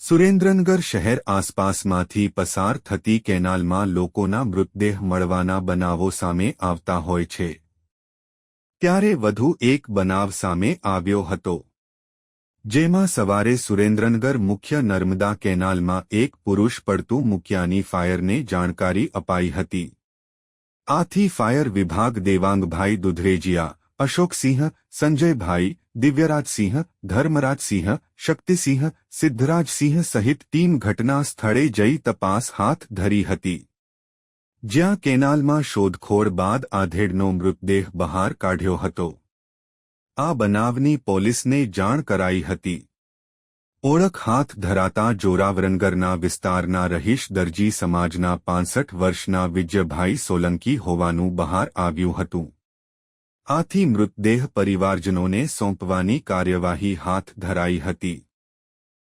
સુરેન્દ્રનગર શહેર આસપાસમાંથી પસાર થતી કેનાલમાં લોકોના મૃતદેહ મળવાના બનાવો સામે આવતા હોય છે ત્યારે વધુ એક બનાવ સામે આવ્યો હતો જેમાં સવારે સુરેન્દ્રનગર મુખ્ય નર્મદા કેનાલમાં એક પુરુષ પડતું મૂક્યાની ફાયરને જાણકારી અપાઈ હતી આથી ફાયર વિભાગ દેવાંગભાઈ દુધરેજિયા અશોકસિંહ સંજયભાઈ દિવ્યરાજસિંહ ધર્મરાજસિંહ શક્તિસિંહ સિદ્ધરાજસિંહ સહિત ટીમ ઘટના સ્થળે જઈ તપાસ હાથ ધરી હતી જ્યાં કેનાલમાં શોધખોળ બાદ આધેડનો મૃતદેહ બહાર કાઢ્યો હતો આ બનાવની પોલીસને જાણ કરાઈ હતી ઓળખ હાથ ધરાતા જોરાવરનગરના વિસ્તારના રહીશ દરજી સમાજના 65 વર્ષના વિજયભાઈ સોલંકી હોવાનું બહાર આવ્યું હતું આથી મૃતદેહ પરિવારજનોને સોંપવાની કાર્યવાહી હાથ ધરાઈ હતી।